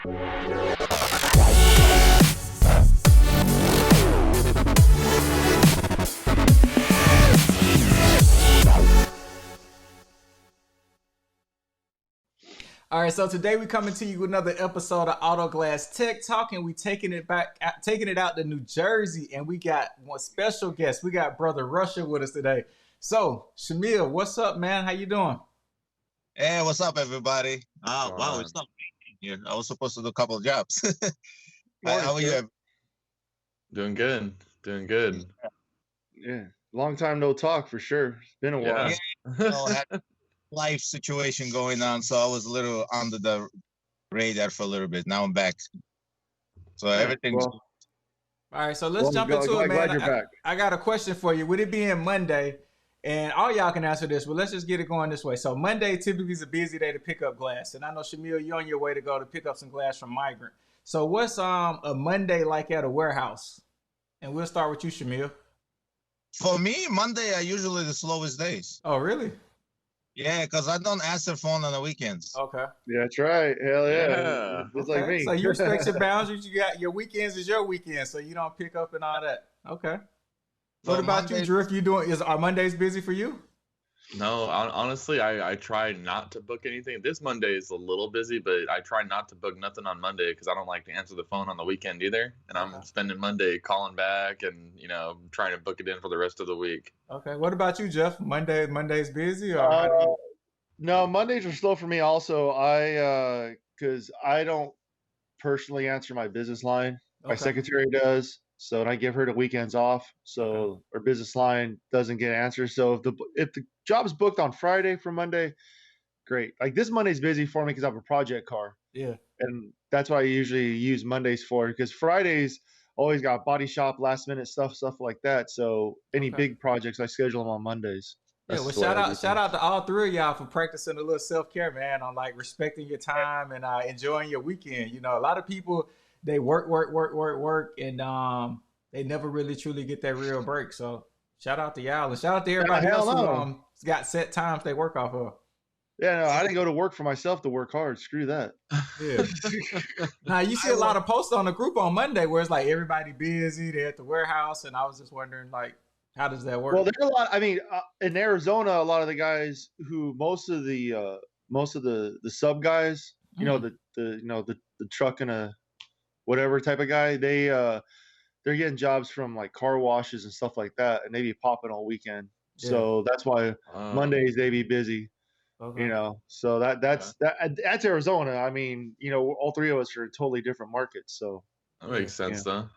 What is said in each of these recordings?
All right, so today we coming to you with another episode of Auto Glass Tech Talk, and we taking it out to New Jersey, and we got one special guest. We got Brother Russia with us today. So, Shamil, what's up, man? How you doing? Hey, what's up, everybody? Wow, it's not me here. I was supposed to do a couple of jobs. How are you? Doing good. Yeah, long time no talk for sure. It's been a while. I had life situation going on, so I was a little under the radar for a little bit. Now I'm back. So everything's Well, All right, so let's jump into it, glad man. you're back. I got a question for you. With it being Monday, and all y'all can answer this, but let's just get it going this way. So Monday typically is a busy day to pick up glass, and I know Shamil, you're on your way to go to pick up some glass from Migrant. So what's a Monday like at a warehouse? And we'll start with you, Shamil. For me, Monday are usually the slowest days. Oh, really? Yeah, because I don't answer phone on the weekends. Okay. Yeah, that's right. Hell yeah. It's like me. So you respect your boundaries. You got your weekends is your weekend, so you don't pick up and all that. Okay. What about you, Drift? Are Mondays busy for you? No, honestly, I try not to book anything. This Monday is a little busy, but I try not to book nothing on Monday because I don't like to answer the phone on the weekend either. And I'm spending Monday calling back and, trying to book it in for the rest of the week. Okay. What about you, Jeff? Monday's busy? Or No, Mondays are slow for me also. Because I don't personally answer my business line. My secretary does. So and I give her the weekends off. So our business line doesn't get answers. So if the job's booked on Friday for Monday, great. Like this Monday's busy for me because I have a project car. Yeah. And that's why I usually use Mondays for, because Fridays always got body shop, last minute stuff like that. So any big projects, I schedule them on Mondays. Yeah, well, shout out to all three of y'all for practicing a little self-care, man, on like respecting your time and enjoying your weekend. A lot of people, they work, and they never really truly get that real break. So shout out to y'all, and shout out to everybody else who got set times they work off of. Yeah, no, I didn't go to work for myself to work hard. Screw that. Yeah. Now you see a lot of posts on the group on Monday where it's like everybody busy, they're at the warehouse, and I was just wondering like, how does that work? Well, there's a lot. I mean, in Arizona, a lot of the guys who most of the sub guys, the truck and a whatever type of guy, they're getting jobs from like car washes and stuff like that, and they be popping all weekend. Yeah. So that's why Mondays they be busy. So that's Arizona. I mean, all three of us are in totally different markets. So that makes sense, though.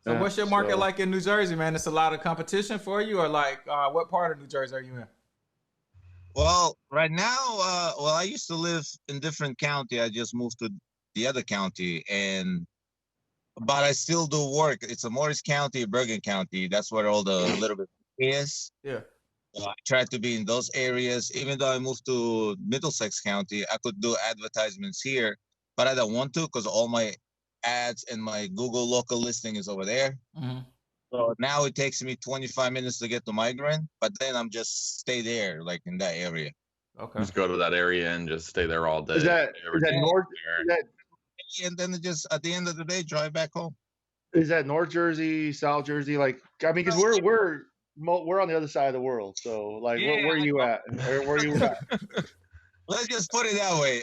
So what's your market like in New Jersey, man? It's a lot of competition for you, or like what part of New Jersey are you in? Well, right now, I used to live in different county. I just moved to the other county, but I still do work. It's a Morris County, Bergen County. That's where all the little bit is. Yeah. So I try to be in those areas. Even though I moved to Middlesex County, I could do advertisements here, but I don't want to because all my ads and my Google local listing is over there. Mm-hmm. So now it takes me 25 minutes to get to Migrant, but then I'm just stay there, like in that area. Okay. Just go to that area and just stay there all day. Is that North? And then just at the end of the day, drive back home. Is that North Jersey, South Jersey? Like, I mean, because we're on the other side of the world. So, like, where are you at? Where are you at? Let's just put it that way.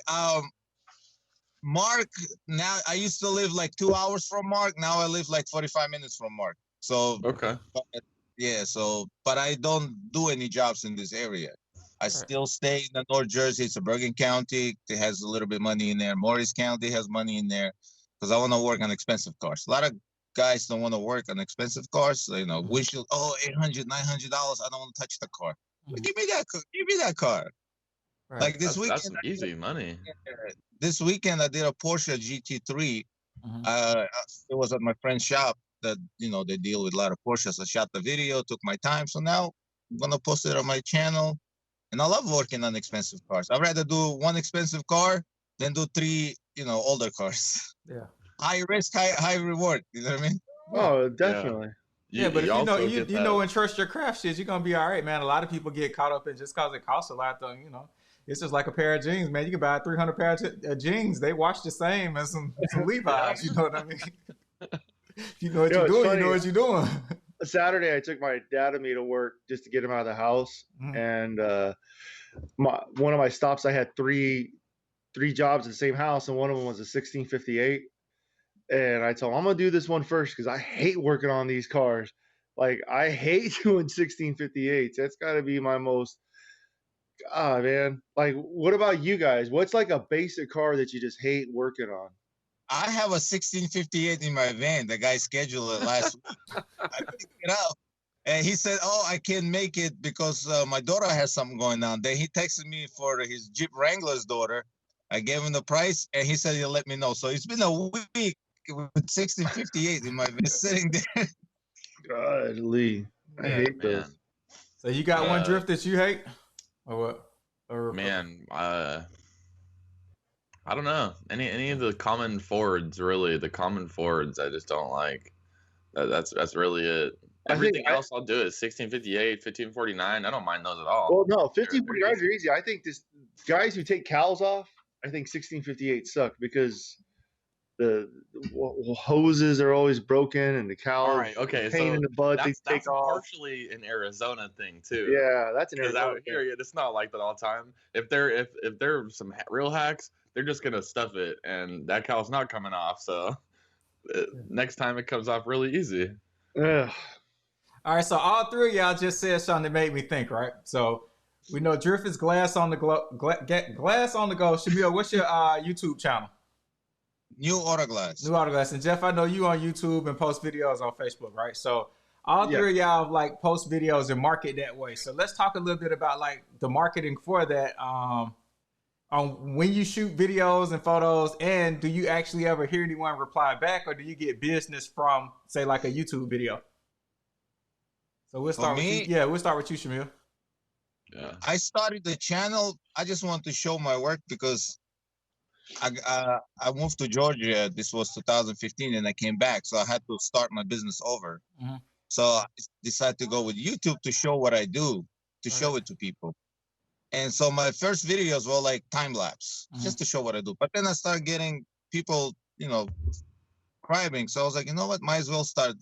Mark, now I used to live like 2 hours from Mark. Now I live like 45 minutes from Mark. So, but I don't do any jobs in this area. I still stay in the North Jersey. It's a Bergen County. It has a little bit of money in there. Morris County has money in there because I want to work on expensive cars. A lot of guys don't want to work on expensive cars. So, windshield, $800, $900. I don't want to touch the car. But give me that car. Right. Like this weekend, that's easy money. This weekend I did a Porsche GT3. It was at my friend's shop that they deal with a lot of Porsches. I shot the video, took my time. So now I'm gonna post it on my channel. And I love working on expensive cars. I'd rather do one expensive car than do three, older cars. Yeah. High risk, high reward. You know what I mean? Oh, definitely. Yeah, but if and trust your craft shit, you're gonna be all right, man. A lot of people get caught up in just cause it costs a lot, though. it's just like a pair of jeans, man. You can buy 300 pair of jeans. They wash the same as some Levi's. You know what I mean? You know what you're doing. You know what you're doing. Saturday, I took my dad and me to work just to get him out of the house, and one of my stops, I had three jobs in the same house, and one of them was a 1658. And I told him, I'm gonna do this one first because I hate working on these cars. Like, I hate doing 1658s. That's got to be my most. Ah, man. Like, what about you guys? What's like a basic car that you just hate working on? I have a 1658 in my van. The guy scheduled it last week. I picked it up, and he said, "Oh, I can't make it because my daughter has something going on." Then he texted me for his Jeep Wrangler's daughter. I gave him the price, and he said he'll let me know. So it's been a week with 1658 in my van sitting there. Godly, I hate those. So you got one drift that you hate, or what? Or man, I don't know. Any of the common Fords, really. The common Fords, I just don't like. That's really it. Everything else I'll do is 1658, 1549. I don't mind those at all. Well, no, 1549s are easy. I think this guys who take cowls off, I think 1658 suck because the hoses are always broken and the cowls. All right, okay, pain in the butt. That's take off. Partially an Arizona thing too. Yeah, that's an Arizona out here. It's not like that all the time. If they're some real hacks, they're just gonna stuff it, and that cow's not coming off. So next time it comes off really easy. Ugh. All right, so all three of y'all just said something that made me think, right? So we know drift is glass on the glass on the go. Shamil, what's your YouTube channel? New Auto Glass. New Auto Glass. And Jeff, I know you on YouTube and post videos on Facebook, right? So all three of y'all like post videos and market that way. So let's talk a little bit about like the marketing for that. On when you shoot videos and photos, and do you actually ever hear anyone reply back, or do you get business from, say, like a YouTube video? So we'll start with you. Yeah, we'll start with you, Shamil. Yeah. I started the channel. I just want to show my work because I moved to Georgia. This was 2015, and I came back, so I had to start my business over. Mm-hmm. So I decided to go with YouTube to show what I do, to show it to people. And so my first videos were like time lapse, just to show what I do. But then I started getting people, subscribing. So I was like, you know what? Might as well start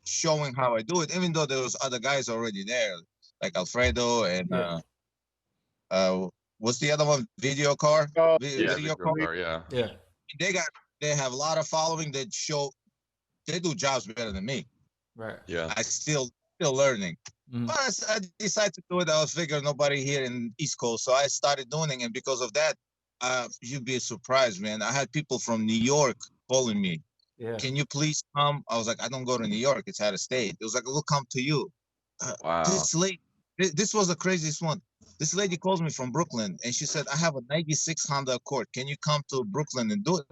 showing how I do it, even though there was other guys already there, like Alfredo and what's the other one? Video car. Video car. Yeah. They have a lot of following that show. They do jobs better than me. Right. Yeah. I still learning. But I decided to do it. I was figuring nobody here in East Coast, so I started doing it. And because of that, you'd be surprised, man. I had people from New York calling me. Yeah. Can you please come? I was like, I don't go to New York. It's out of state. It was like, we'll come to you. Wow. This was the craziest one. This lady calls me from Brooklyn, and she said, I have a 96 Honda Accord. Can you come to Brooklyn and do it?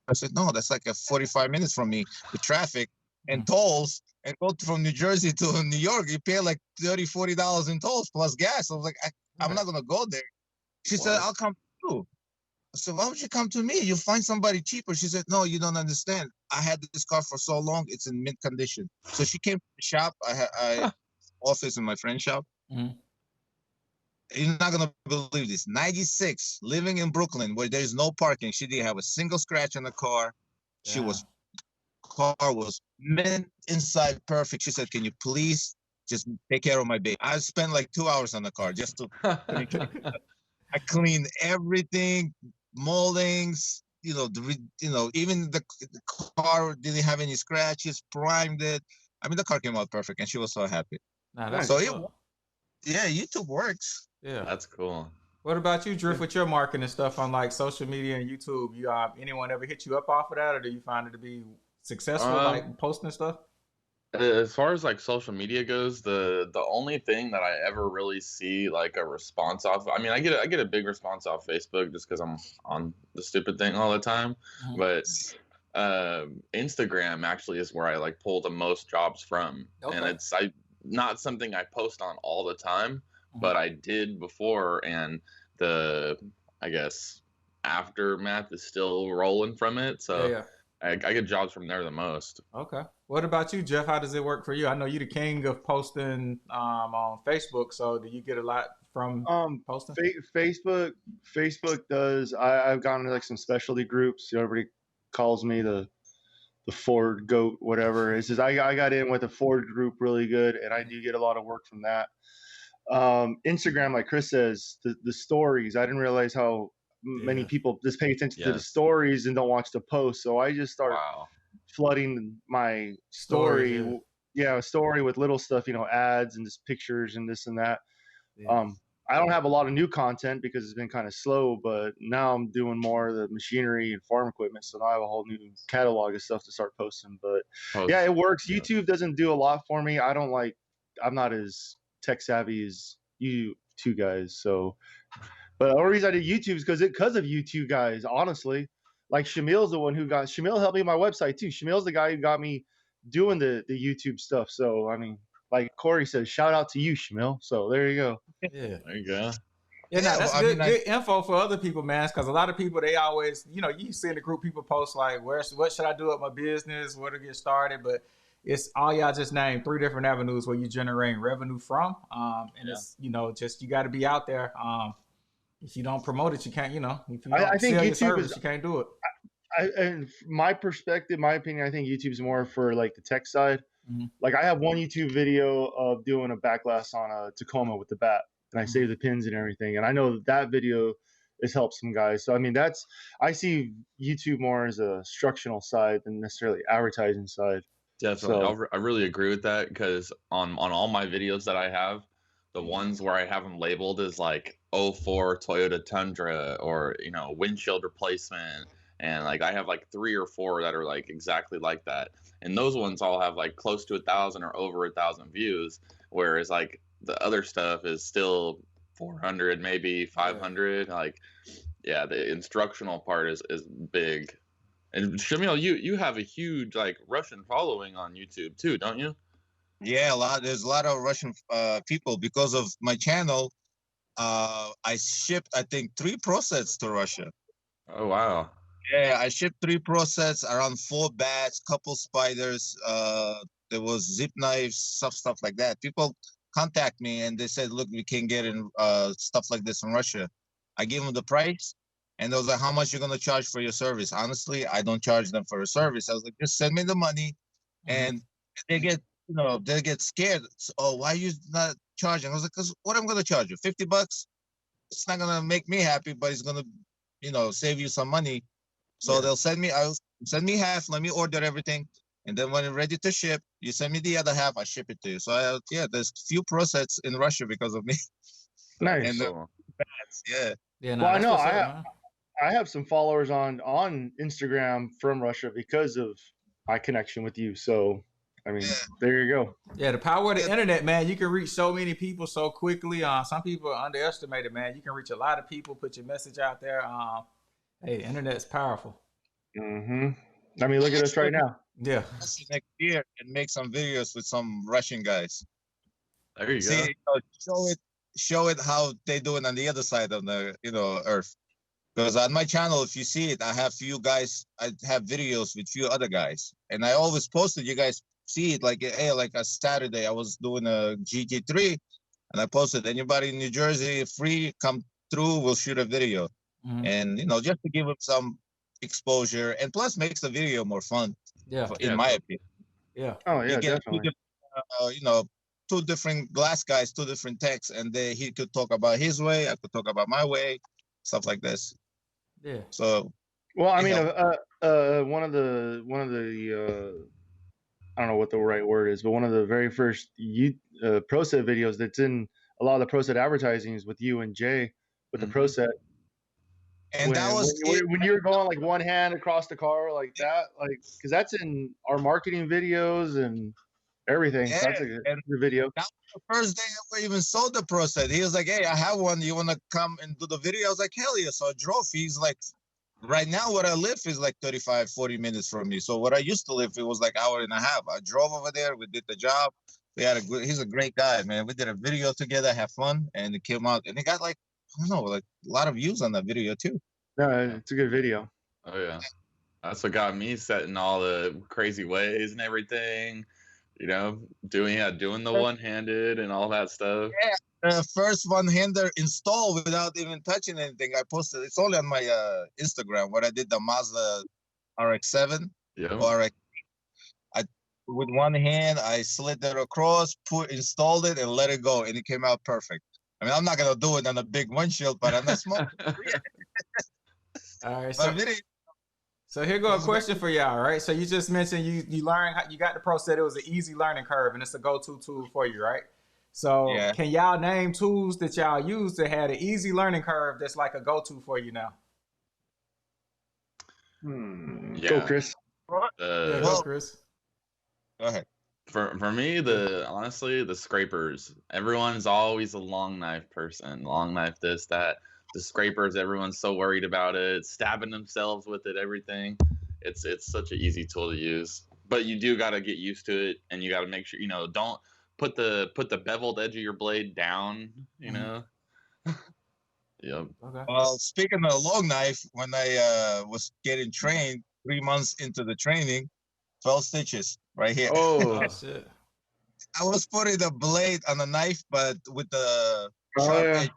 I said, no, that's like 45 minutes from me with traffic and tolls. And go from New Jersey to New York, you pay like $30, $40 in tolls plus gas. I was like, I'm not going to go there. She said, I'll come to you. I said, why would you come to me? You'll find somebody cheaper. She said, no, you don't understand. I had this car for so long, it's in mint condition. So she came to the shop. I office in my friend's shop. Mm-hmm. You're not going to believe this. 96, living in Brooklyn where there's no parking. She didn't have a single scratch on the car. Yeah. Car was mint inside perfect. She said, can you please just take care of my baby? I spent like 2 hours on the car just to I cleaned everything, moldings, even the car didn't have any scratches, primed it. I mean, the car came out perfect and she was so happy. Nah, that's cool. YouTube works. Yeah, that's cool. What about you, Drift, with your marketing and stuff on like social media and YouTube? You anyone ever hit you up off of that, or do you find it to be successful, like posting stuff? As far as like social media goes, the only thing that I ever really see like a response off, I mean, I get a big response off Facebook just because I'm on the stupid thing all the time. Mm-hmm. But Instagram actually is where I like pull the most jobs from, and it's not something I post on all the time, but I did before, and I guess aftermath is still rolling from it. So. Yeah. I get jobs from there the most. Okay. What about you, Jeff? How does it work for you? I know you're the king of posting on Facebook. So do you get a lot from posting? Facebook does. I've gone into like some specialty groups. Everybody calls me the Ford goat, whatever. It's just I got in with a Ford group really good, and I do get a lot of work from that. Instagram, like Chris says, the stories. I didn't realize how many people just pay attention to the stories and don't watch the post. So I just start flooding my story. A story with little stuff, ads and just pictures and this and that. I don't have a lot of new content because it's been kind of slow, but now I'm doing more of the machinery and farm equipment. So now I have a whole new catalog of stuff to start posting. But yeah, it works. YouTube doesn't do a lot for me. I'm not as tech savvy as you two guys. So, but the only reason I did YouTube is because of you two guys, honestly. Like Shamil's the one Shamil helped me with my website too. Shamil's the guy who got me doing the YouTube stuff. So, I mean, like Corey says, shout out to you, Shamil. So there you go. Yeah. There you go. Yeah, no, that's good info for other people, man. Because a lot of people, they always, you see in the group, people post like, what should I do with my business? Where to get started? But it's all y'all just named 3 different avenues where you generating revenue from. And it's, just you got to be out there. If you don't promote it, you can't, if you don't I think sell YouTube your service, you can't do it. And my perspective, my opinion, I think YouTube's more for like the tech side. Mm-hmm. Like I have one YouTube video of doing a backlash on a Tacoma with the bat, and I saved the pins and everything. And I know that video has helped some guys. So I mean, I see YouTube more as a instructional side than necessarily advertising side. Definitely, so, I really agree with that because on all my videos that I have, the ones where I have them labeled as like 04 Toyota Tundra or windshield replacement. And like I have like 3 or 4 that are like exactly like that, and those ones all have like close to 1,000 or over 1,000 views, whereas like the other stuff is still 400, maybe 500. Like, the instructional part is big. And Shamil, you have a huge like Russian following on YouTube too, don't you? Yeah, there's a lot of Russian people because of my channel. I shipped, I think, 3 Pro sets to Russia. Oh wow. Yeah, I shipped 3 Pro sets, around 4 bats, couple spiders. There was zip knives, stuff like that. People contact me and they said, "Look, we can get in stuff like this in Russia." I gave them the price, and they was like, "How much you gonna charge for your service?" Honestly, I don't charge them for a service. I was like, "Just send me the money," and they get scared. Oh, why you not charging? I was like, "Cause what I'm gonna charge you? $50? It's not gonna make me happy, but it's gonna, save you some money." So they'll send me half, let me order everything. And then when it's ready to ship, you send me the other half, I ship it to you. So there's few Pro sets in Russia because of me. Nice. And Yeah. Well, I know I have some followers on Instagram from Russia because of my connection with you. So, I mean, there you go. Yeah, the power of the internet, man. You can reach so many people so quickly. Some people underestimate it, man. You can reach a lot of people, put your message out there. Hey, internet's powerful. Mm-hmm. I mean, look at us right now. Yeah. Next year and make some videos with some Russian guys. There you go. Show it how they do it on the other side of the earth. Because on my channel, if you see it, I have videos with few other guys, and I always posted. You guys see it like a Saturday. I was doing a GT3, and I posted, anybody in New Jersey free, come through, we'll shoot a video. And just to give them some exposure, and plus makes the video more fun. Yeah, in my opinion. Yeah. Oh yeah, definitely. 2 different glass guys, 2 different techs, and he could talk about his way, I could talk about my way, stuff like this. Yeah. So, well, I mean, one of the I don't know what the right word is, but one of the very first Pro Set videos that's in a lot of the Pro Set advertising is with you and Jay with the Pro Set. And when you were going like one hand across the car like that, like, because that's in our marketing videos and everything. Yeah, so that's a good video. That was the first day I even sold the Pro Set. He was like, "Hey, I have one. You want to come and do the video?" I was like, "Hell yeah." So I drove. He's like, right now where I live is like 35, 40 minutes from me. So what I used to live, it was like hour and a half. I drove over there. We did the job. He's a great guy, man. We did a video together, have fun, and it came out. And it got like, I don't know, like a lot of views on that video too. No, it's a good video. Oh yeah, that's what got me set in all the crazy ways and everything. You know, doing the one-handed and all that stuff. Yeah, first one-hander install without even touching anything. I posted. It's only on my Instagram where I did the Mazda RX-7 Yeah. or RX. I with one hand I slid it across, installed it, and let it go, and it came out perfect. I mean, I'm not gonna do it on a big windshield, but on a small. All right, But so here go a question for y'all, right? So you just mentioned you learned how you got the Pro set. It was an easy learning curve, and it's a go-to tool for you, right? So Yeah. can y'all name tools that y'all use that had an easy learning curve that's like a go-to for you now? Yeah. Go, Chris. Yeah, go, Chris. Go ahead. For me, honestly, the scrapers. Everyone's always a long knife person. Long knife this, that. The scrapers, everyone's so worried about it, stabbing themselves with it, everything. It's such an easy tool to use. But you do gotta get used to it, and you gotta make sure, don't put the beveled edge of your blade down, you know. Yep. Okay. Well, speaking of long knife, when I was getting trained, 3 months into the training, 12 stitches right here. Oh shit. I was putting the blade on the knife, but with the sharp edge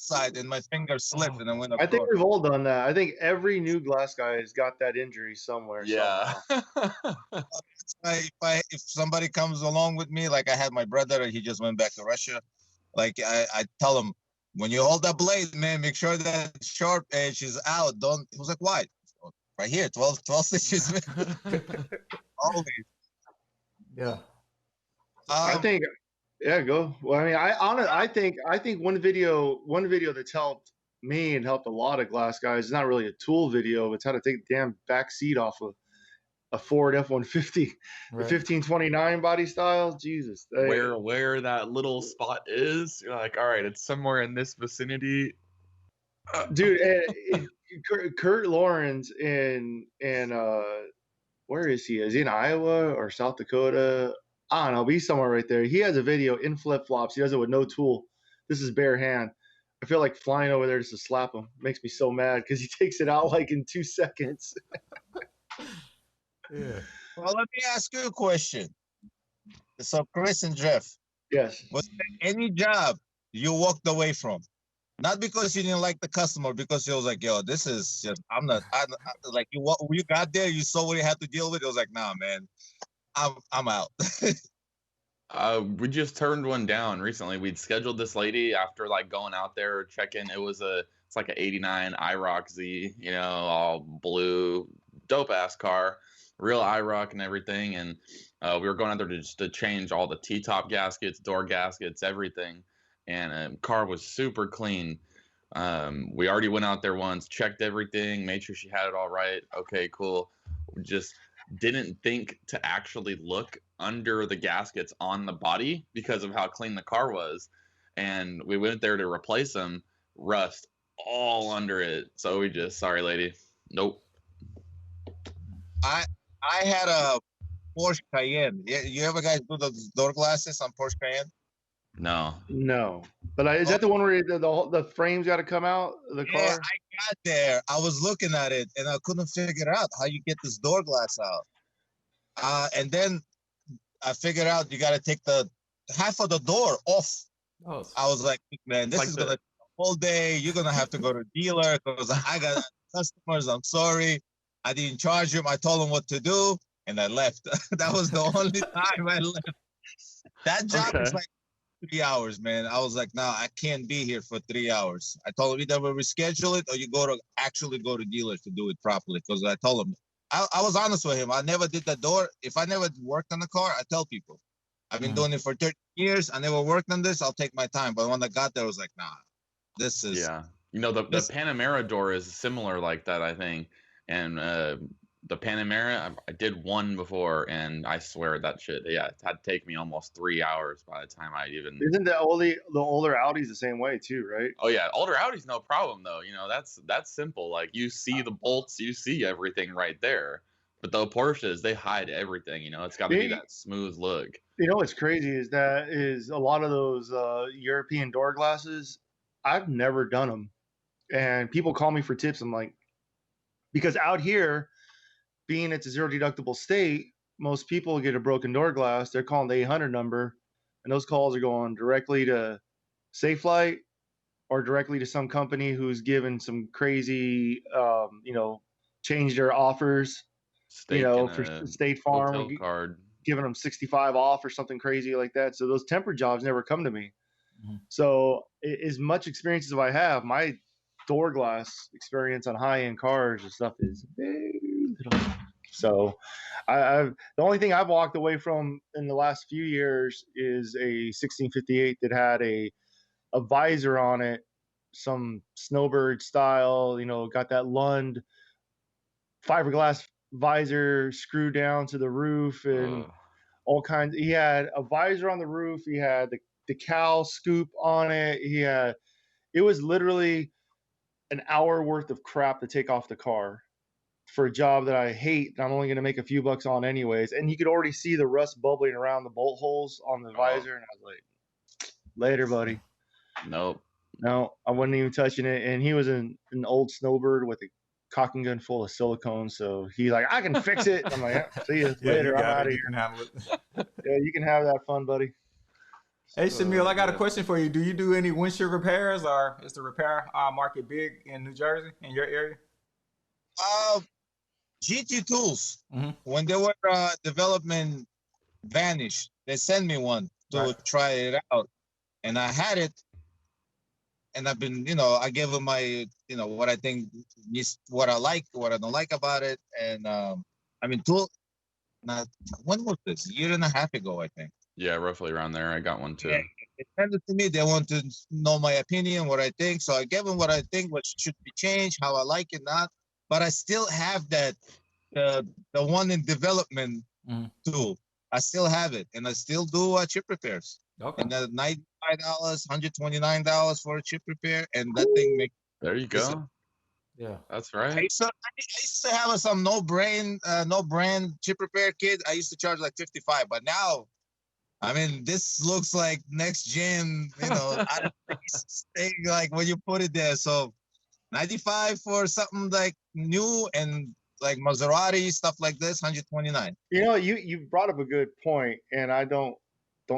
side, and my finger slipped, and I went across. I think we've all done that. I think every new glass guy has got that injury somewhere. Yeah. If somebody comes along with me, like I had my brother, he just went back to Russia. Like I tell him, when you hold that blade, man, make sure that sharp edge is out. Don't. He was like, why? Right here, 12 stitches. Always. Yeah. I think, yeah, go. Well, I mean, I think one video that's helped me and helped a lot of glass guys. It's not really a tool video. It's how to take the damn back seat off of a Ford F-150, the 1529 body style. Jesus, where that little spot is, you're like, all right, it's somewhere in this vicinity. Dude, Kurt Lawrence in where is he? Is he in Iowa or South Dakota? I don't know, but he's somewhere right there. He has a video in flip flops. He does it with no tool. This is bare hand. I feel like flying over there just to slap him. It makes me so mad because he takes it out like in 2 seconds. Yeah. Well, let me ask you a question. So, Chris and Jeff. Yes. Was there any job you walked away from? Not because you didn't like the customer, because you was like, yo, this is just, I'm like, you got there, you saw what you had to deal with. It was like, nah, man, I'm out. We just turned one down recently. We'd scheduled this lady after like going out there checking. It's like an 89 IROC Z, all blue, dope ass car, real IROC and everything. And we were going out there to change all the T-top gaskets, door gaskets, everything. And car was super clean. We already went out there once, checked everything, made sure she had it all right. Okay, cool. We just didn't think to actually look under the gaskets on the body because of how clean the car was. And we went there to replace them, rust all under it. So we just, sorry, lady. Nope. I had a Porsche Cayenne. You ever guys do the door glasses on Porsche Cayenne? No. But is that the one where the frame's got to come out of the car? Yeah, I got there. I was looking at it, and I couldn't figure out how you get this door glass out. And then I figured out you got to take the half of the door off. Oh. I was like, man, this is going to take a whole day. You're going to have to go to a dealer because I got customers. I'm sorry. I didn't charge them. I told them what to do, and I left. That was the only time I left. That job was like 3 hours, man. I was like, no, I can't be here for 3 hours. I told him either we reschedule it or you go to dealers to do it properly. Because I told him, I was honest with him. I never did the door. If I never worked on the car, I tell people, I've been doing it for 30 years. I never worked on this. I'll take my time. But when I got there, I was like, nah, this is. Yeah. The Panamera door is similar like that, I think. And the Panamera, I did one before, and I swear that shit, it had to take me almost 3 hours by the time I even. Isn't the older Audis the same way too, right? Oh yeah, older Audis no problem though. That's simple. Like you see the bolts, you see everything right there. But the Porsches, they hide everything. It's got to be that smooth look. What's crazy is a lot of those European door glasses. I've never done them, and people call me for tips. I'm like, because out here, being it's a zero deductible state, most people get a broken door glass, they're calling the 800 number, and those calls are going directly to Safelite or directly to some company who's given some crazy, change their offers, Steak and for a State Farm, hotel card. giving them 65 off or something crazy like that. So those temper jobs never come to me. Mm-hmm. So as much experience as I have, my door glass experience on high-end cars and stuff is very little. So the only thing I've walked away from in the last few years is a 1658 that had a visor on it, some snowbird style, got that Lund fiberglass visor screwed down to the roof and all kinds. He had a visor on the roof. He had the cowl scoop on it. It was literally an hour worth of crap to take off the car for a job that I hate. I'm only going to make a few bucks on anyways. And you could already see the rust bubbling around the bolt holes on the visor. And I was like, later, buddy. Nope. No, I wasn't even touching it. And he was an old snowbird with a cocking gun full of silicone. So he's like, I can fix it. I'm like, yeah, see you later. I'm out of here. Yeah, you can have that fun, buddy. Hey, Shamil, I got a question for you. Do you do any windshield repairs, or is the repair market big in New Jersey, in your area? GT Tools, Mm-hmm. when they were development vanished, they sent me one to try it out. And I had it. And I've been, I gave them my, what I think, what I like, what I don't like about it. And when was this? A year and a half ago, I think. Yeah, roughly around there. I got one too. Yeah, they sent it to me. They want to know my opinion, what I think. So I gave them what I think, what should be changed, how I like it, not. But I still have that, the one in development tool. I still have it, and I still do chip repairs. Okay. And $95, $129 for a chip repair, and that thing makes. There you go. Yeah, that's right. I used to have some no brand chip repair kit. I used to charge like $55, but now, this looks like next gen. Out of place thing, like when you put it there. So, $95 for something like new and like Maserati stuff like this, $129. You brought up a good point, and I don't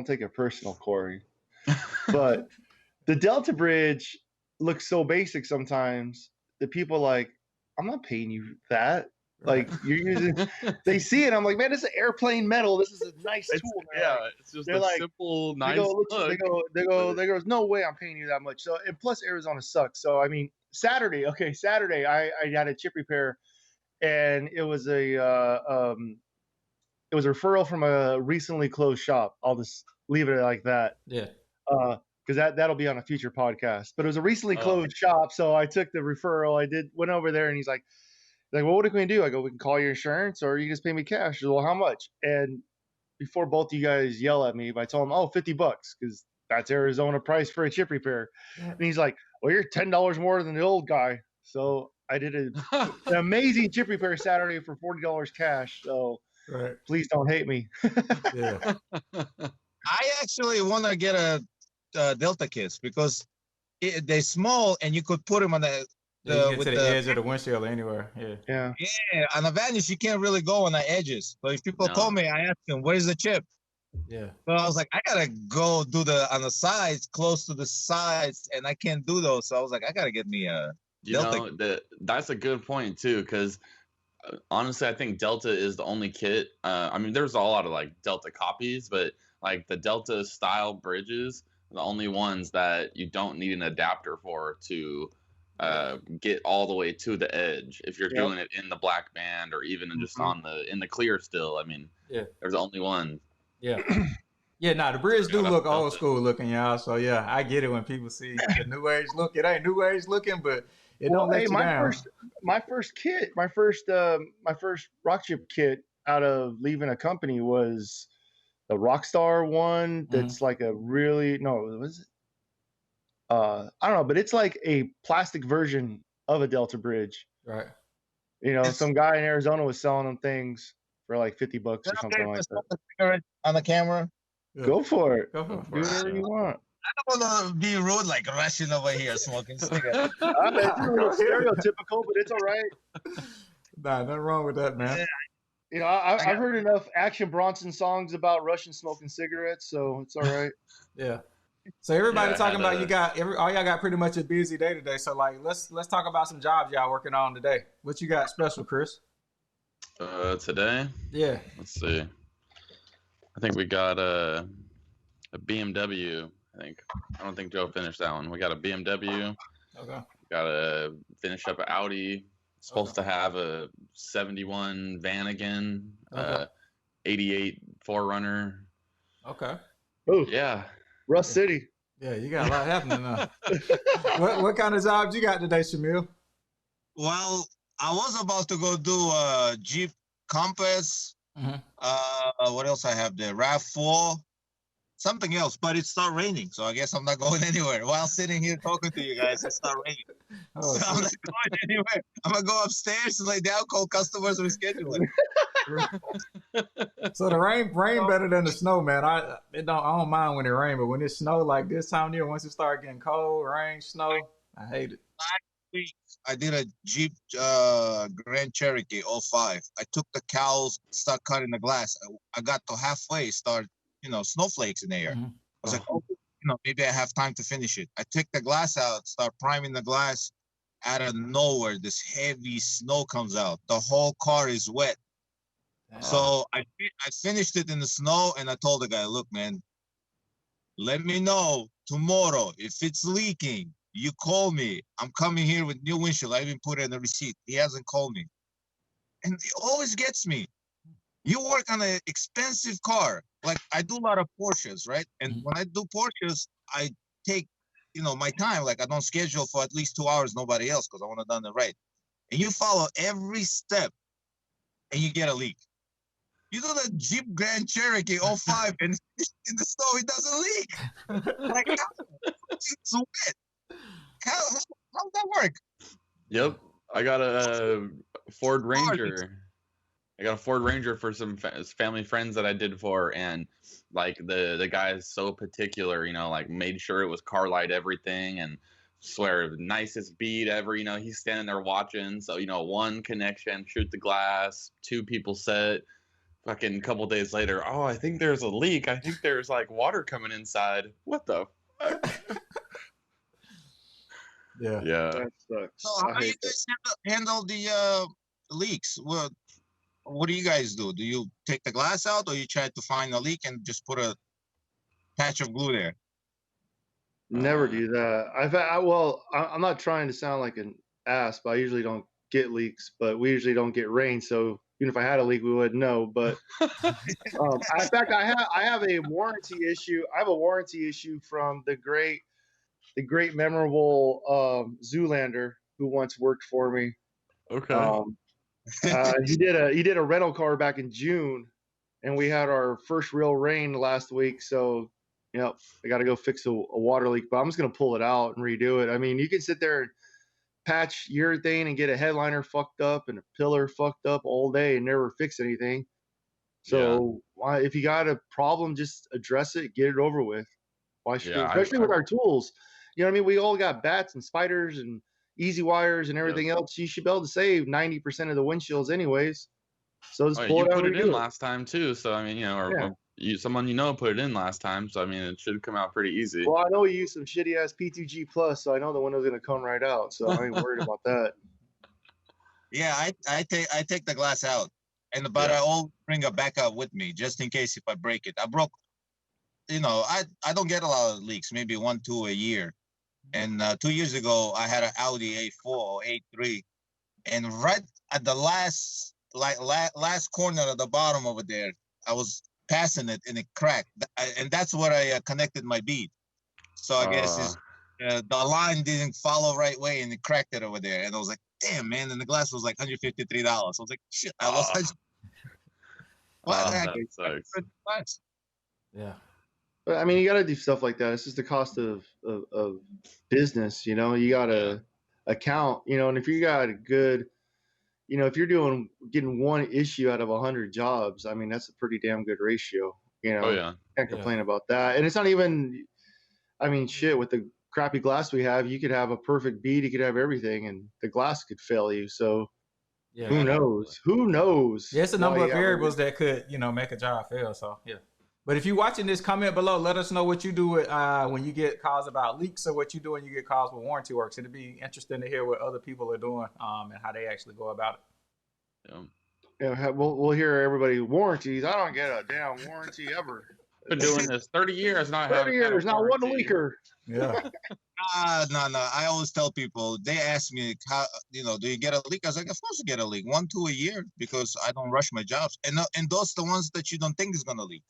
take it personal, Corey. But the Delta Bridge looks so basic sometimes that people are like, I'm not paying you that. Like you're using, they see it. I'm like, man, this is airplane metal. This is a nice tool. Man. Yeah, it's just a simple, nice look. They go, no way I'm paying you that much. So, and plus Arizona sucks. So, Saturday, I had a chip repair, and it was a referral from a recently closed shop. I'll just leave it like that. Yeah. Because that'll be on a future podcast. But it was a recently closed shop, so I took the referral. Went over there, and he's like, well, what are we going to do? I go, we can call your insurance, or you just pay me cash. He goes, well, how much? And before both of you guys yell at me, I told him, $50, because that's Arizona price for a chip repair. Yeah. And he's like, well, you're $10 more than the old guy. So I did an amazing chip repair Saturday for $40 cash. So please don't hate me. Yeah. I actually want to get a Delta kits because they're small and you could put them on the with the edge of the windshield anywhere. Yeah. On the Vanish, you can't really go on the edges. So if people call me, I ask them, where's the chip? Yeah. So I was like, I gotta go do on the sides, close to the sides, and I can't do those. So I was like, I gotta get me a Delta. That's a good point too, because honestly, I think Delta is the only kit. There's a lot of like Delta copies, but like the Delta style bridges are the only ones that you don't need an adapter for to get all the way to the edge. If you're doing it in the black band or even just in the clear still, there's only one. Yeah. Yeah, the bridge do look old school looking, y'all. So yeah, I get it when people see the new age look. It ain't new age looking, but it don't let you down. My first rock chip kit out of leaving a company was the Rockstar one. That's like a really was it? I don't know, but it's like a plastic version of a Delta bridge. Right. Some guy in Arizona was selling them things for like $50 or something like that. On the camera. Yeah. Go for it. Do whatever you want. I don't want to be rude, like rushing over here smoking cigarettes. It's a little stereotypical, but it's all right. Nah, nothing wrong with that, man. You know, I've heard enough Action Bronson songs about Russian smoking cigarettes, so it's all right. Yeah. So everybody Yeah, I talking had about a- all y'all got pretty much a busy day today. So like let's talk about some jobs y'all working on today. What you got special, Chris? Today, Yeah. let's see. I think we got a BMW. I don't think Joe finished that one. We got a BMW. Okay. Got to finish up an Audi. Supposed Okay. to have a 71 van again. Okay. 88 Forerunner. Okay. Oh, Yeah. Rust City. Yeah, you got a lot happening now. what kind of jobs you got today, Shamil? Well, I was about to go do a Jeep Compass. What else I have there? RAV4, something else, but it started raining, so I guess I'm not going anywhere. While sitting here talking to you guys, it started raining. Oh, So I'm not going anywhere. I'm gonna go upstairs, lay down, call customers, reschedule it. so the rain better than the snow, man. I don't mind when it rains, but when it snow like this time of year, once it start getting cold, rain, snow, I hate it. I did a Jeep Grand Cherokee 05. I took the cowls, start cutting the glass. I got to halfway, start, snowflakes in the air. I was like, maybe I have time to finish it. I take the glass out, start priming the glass. Out of nowhere, this heavy snow comes out. The whole car is wet. So I finished it in the snow, and I told the guy, look, man, let me know tomorrow if it's leaking. You call me. I'm coming here with new windshield. I even put it in the receipt. He hasn't called me. And he always gets me. You work on an expensive car. Like, I do a lot of Porsches, right? And when I do Porsches, I take, my time. Like, I don't schedule for at least 2 hours, nobody else, because I want to done it right. And you follow every step, and you get a leak. You do the Jeep Grand Cherokee 05, and in the snow, it doesn't leak. Like, it's wet. How's that work? Yep. I got a Ford Ranger. I got a Ford Ranger for some family friends that I did for, and like the guy is so particular, like made sure it was car light everything, and swear nicest beat ever. He's standing there watching. So one connection, shoot the glass, two people set. Fucking a couple days later, oh, I think there's a leak. I think there's like water coming inside. What the fuck? Yeah. That sucks. So how do you guys handle the leaks? What do you guys do? Do you take the glass out, or you try to find a leak and just put a patch of glue there? Never do that. I'm not trying to sound like an ass, but I usually don't get leaks. But we usually don't get rain, so even if I had a leak, we wouldn't know. But in fact, I have a warranty issue. I have a warranty issue from the great memorable Zoolander who once worked for me. Okay. He did a rental car back in June, and we had our first real rain last week. So, I got to go fix a water leak. But I'm just gonna pull it out and redo it. I mean, you can sit there and patch urethane and get a headliner fucked up and a pillar fucked up all day and never fix anything. So, if you got a problem, just address it, get it over with. Why should especially with our tools? You know what I mean? We all got bats and spiders and easy wires and everything else. You should be able to save 90% of the windshields anyways. So just pull it out. You put it in last time too. So I mean, or someone put it in last time. So I mean, it should come out pretty easy. Well, I know we use some shitty ass P2G plus, so I know the window's gonna come right out. So I ain't worried about that. Yeah, I take the glass out, but I always bring a backup with me just in case if I break it. I broke. I don't get a lot of leaks, maybe 1-2 a year. And 2 years ago, I had an Audi A4 or A3, and right at the last corner at the bottom over there, I was passing it and it cracked, and that's where I connected my bead. So I guess the line didn't follow right way, and it cracked it over there. And I was like, damn, man! And the glass was like $153. I was like, shit, I lost. What the heck? That sucks. Yeah. But I mean, you got to do stuff like that. It's just the cost of business. You got to account. And if you got a good, if you're getting one issue out of 100 jobs, I mean, that's a pretty damn good ratio. Can't complain about that. And it's not even, I mean, shit, with the crappy glass we have, you could have a perfect bead, you could have everything, and the glass could fail you. So Yeah. Who knows? Who knows? Yeah, it's a number why of he variables that could, make a job fail. So yeah. But if you're watching this, comment below. Let us know what you do with, when you get calls about leaks, or what you do when you get calls with warranty works. It'd be interesting to hear what other people are doing, and how they actually go about it. Yeah, we'll hear everybody warranties. I don't get a damn warranty ever. Been doing this 30 years, not 30 having years, not one warranty. leaker. Yeah. No. I always tell people, they ask me, how, do you get a leak? I was like, of course I get a leak, 1-2 a year, because I don't rush my jobs. And those the ones that you don't think is gonna leak.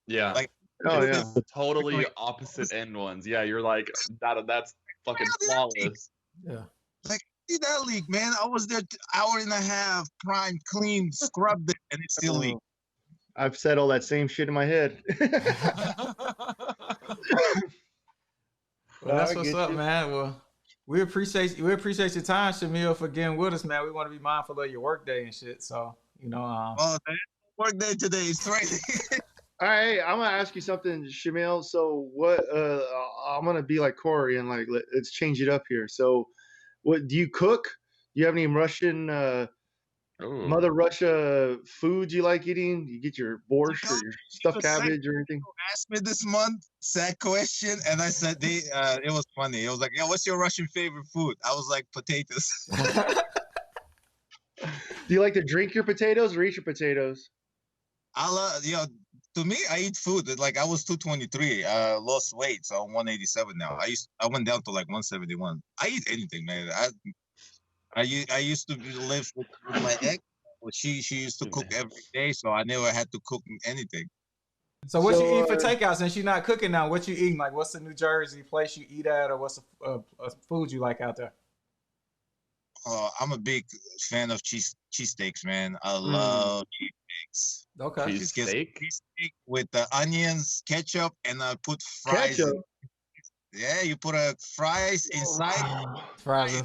Yeah. Like, Oh yeah. The totally opposite end ones. Yeah, you're like that's fucking flawless. Yeah. Like, see that leak, man? I was there hour and a half, prime, clean, scrubbed it, and it still leaked. I've said all that same shit in my head. Well, that's what's up, man. Well, we appreciate your time, Shamil, for getting with us, man. We want to be mindful of your work day and shit. So, Well, work day today is Friday. All right, I'm gonna ask you something, Shamil. So, what? I'm gonna be like Corey and let's change it up here. So, what do you cook? Do you have any Russian, Mother Russia foods you like eating? You get your borscht or your stuffed cabbage or anything? Asked me this month, sad question, and I said it was funny. It was like, "Yeah, what's your Russian favorite food?" I was like, potatoes. Do you like to drink your potatoes or eat your potatoes? To me, I eat food. Like, I was 223, lost weight, so I'm 187 now. I went down to like 171. I eat anything, man. I used to live with my ex. She used to cook every day, so I never had to cook anything. So what you eat for takeout since you're not cooking now? What you eating? Like, what's the New Jersey place you eat at, or what's a food you like out there? I'm a big fan of cheesesteaks, man. I love cheesesteaks. Okay. Cheesesteak with the onions, ketchup, and I put fries. Ketchup. Yeah, you put fries inside. Fries.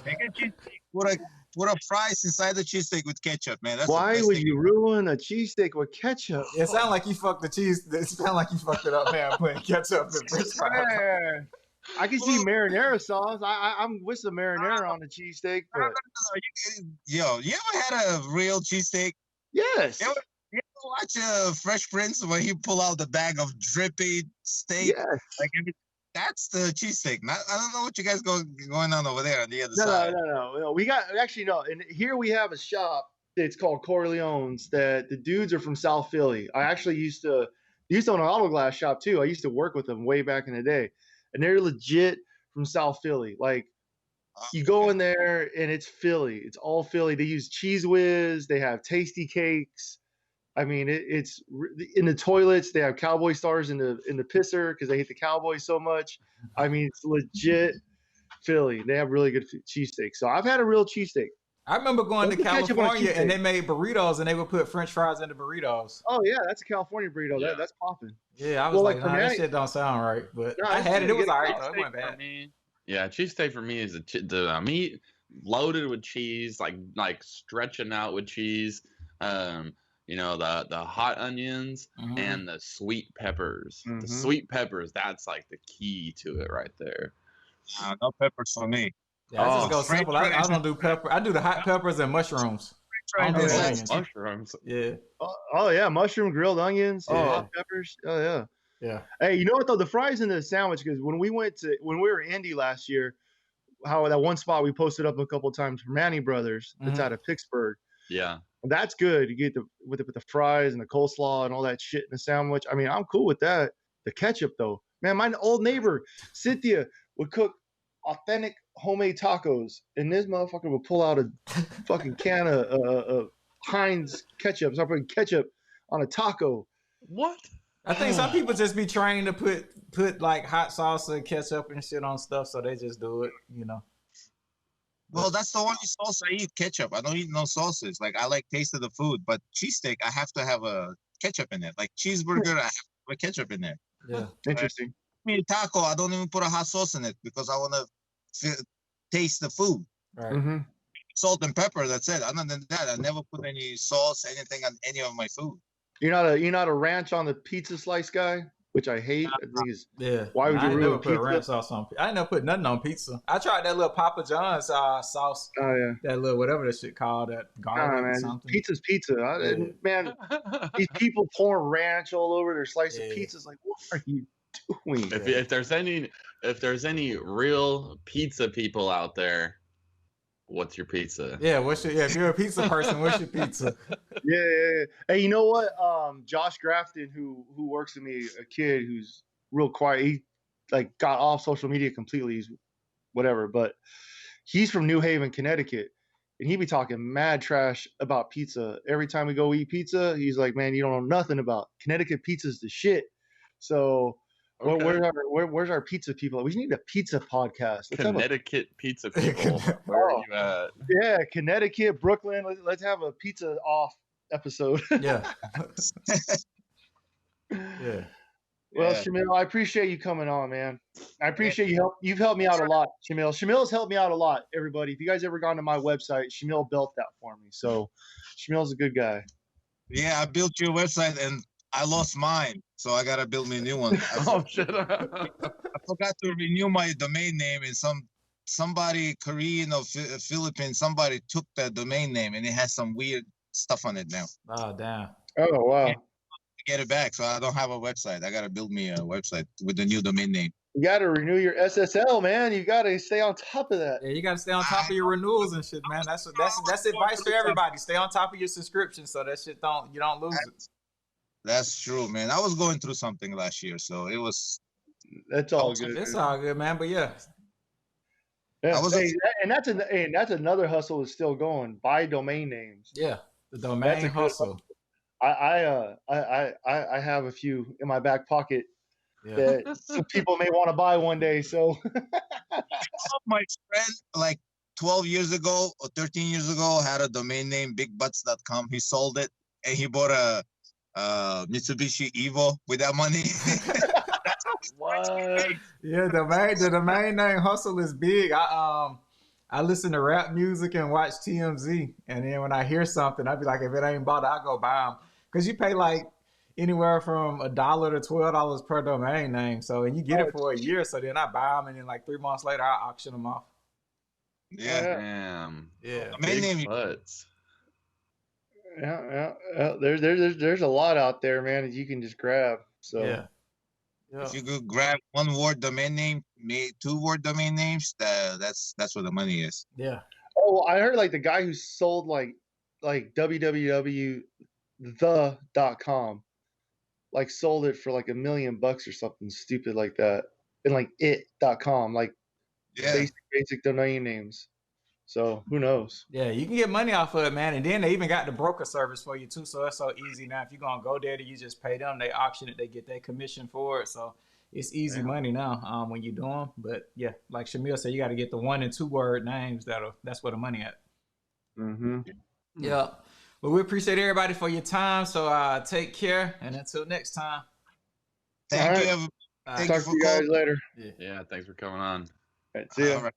Put a fries inside the cheesesteak with ketchup, man. That's Why would you ruin a cheesesteak with ketchup? It sounds like you fucked the cheese. It sounds like you fucked it up, man. Putting ketchup and French fries. I can see marinara sauce. I'm with some marinara on the cheesesteak. But... Yo, you ever had a real cheesesteak? Yes. You ever watch Fresh Prince when he pull out the bag of drippy steak? Yes. Like, that's the cheesesteak. I don't know what you guys going on over there on the other side. No. We got and here we have a shop. It's called Corleone's. That the dudes are from South Philly. I actually used to own an auto glass shop too. I used to work with them way back in the day, and they're legit from South Philly. Like, you go in there and it's Philly. It's all Philly. They use Cheese Whiz. They have tasty cakes. I mean, it's in the toilets. They have cowboy stars in the pisser because they hate the Cowboys so much. I mean, it's legit Philly. They have really good cheesesteaks. So I've had a real cheesesteak. I remember going to California and they made burritos and they would put French fries in the burritos. Oh yeah, that's a California burrito. Yeah. That's popping. Yeah, I was like, nah, that shit don't sound right. But I had it. It was all right though. It wasn't bad. Yeah, cheesesteak for me is the meat loaded with cheese, like stretching out with cheese. The hot onions and the sweet peppers. The sweet peppers, that's like the key to it right there. No peppers for me. Yeah, I just go simple. I don't do pepper. I do the hot peppers and mushrooms. I don't do onions. Mushrooms. Yeah. Oh yeah, mushroom, grilled onions, hot peppers. Oh yeah. Yeah. Hey, you know what though? The fries in the sandwich, because when we were in Indy last year, how that one spot we posted up a couple of times for Manny Brothers, that's out of Pittsburgh. Yeah. That's good. You get with the fries and the coleslaw and all that shit in the sandwich. I mean, I'm cool with that. The ketchup though, man, my old neighbor Cynthia would cook authentic homemade tacos, and this motherfucker would pull out a fucking can of Heinz ketchup. So I'm putting ketchup on a taco. What? I think some people just be trained to put like hot sauce and ketchup and shit on stuff, so they just do it, Well, that's the only sauce I eat, ketchup. I don't eat no sauces. Like, I like taste of the food, but cheesesteak, I have to have a ketchup in it. Like cheeseburger, I have to put ketchup in there. Yeah. Interesting. I mean, taco, I don't even put a hot sauce in it because I want to taste the food. Right. Mm-hmm. Salt and pepper, that's it. Other than that, I never put any sauce, anything on any of my food. You're not a ranch on the pizza slice guy which I hate. I think is Why would you I ruin never put pizza? ranch sauce on. I ain't never put nothing on pizza. I tried that little Papa John's sauce. Oh yeah, that little whatever that shit called, that garlic or man, something. pizza's pizza. Man, these people pouring ranch all over their slice of pizzas. Like, what are you doing? If there's any real pizza people out there, what's your pizza? Yeah, if you're a pizza person, what's your pizza? Yeah. Hey, you know what? Josh Grafton, who works with me, a kid who's real quiet. He like got off social media completely. He's whatever, but he's from New Haven, Connecticut, and he be talking mad trash about pizza. Every time we go eat pizza, he's like, "Man, you don't know nothing about Connecticut pizza's the shit." So. Okay. Where's our pizza people? We need a pizza podcast. Let's Connecticut pizza people. Where are you at? Yeah, Connecticut, Brooklyn. Let's have a pizza off episode. Yeah. Well, Shamil, I appreciate you coming on, man. I appreciate you've helped me out a lot, Shamil. Shamil's helped me out a lot, everybody. If you guys ever gone to my website, Shamil built that for me. So Shamil's a good guy. Yeah, I built your website and I lost mine, so I gotta build me a new one. I forgot to renew my domain name, and somebody Korean or Philippine, somebody took the domain name, and it has some weird stuff on it now. Oh damn! Oh wow! Get it back, so I don't have a website. I gotta build me a website with the new domain name. You gotta renew your SSL, man. You gotta stay on top of that. Yeah, you gotta stay on top of your renewals and shit, man. That's advice for everybody. Stay on top of your subscription, so that shit you don't lose it. That's true, man. I was going through something last year, so it was. That's all good. It's all good, man. But yeah. And that's another hustle is still going. Buy domain names. Yeah, the domain hustle. I have a few in my back pocket that some people may want to buy one day. So my friend, like 12 years ago or 13 years ago, had a domain name bigbutts.com. He sold it and he bought a Mitsubishi Evo with that money. What? Yeah, the domain name hustle is big. I listen to rap music and watch TMZ, and then when I hear something, I be like, if it ain't bought, I go buy them, because you pay like anywhere from $1 to $12 per domain name. So and you get it for a year. So then I buy them, and then like 3 months later, I auction them off. Yeah, damn. Yeah, domain name. Butts. Yeah. There's a lot out there, man, that you can just grab. So yeah. If you could grab 1-word domain name, 2-word domain names, that's where the money is. Yeah. Oh, I heard like the guy who sold like www.the.com, like sold it for like $1 million or something stupid like that, and like it.com, like basic domain names. So who knows? Yeah, you can get money off of it, man. And then they even got the broker service for you too. So it's so easy now. If you're gonna go there, you just pay them. They auction it. They get their commission for it. So it's easy money now when you do them. But yeah, like Shamil said, you got to get the 1- and 2-word names. That's where the money at. Mm-hmm. Yeah. Well, we appreciate everybody for your time. So take care, and until next time. Thank you. Talk to you guys later. Yeah, thanks for coming on. All right, see ya. All right.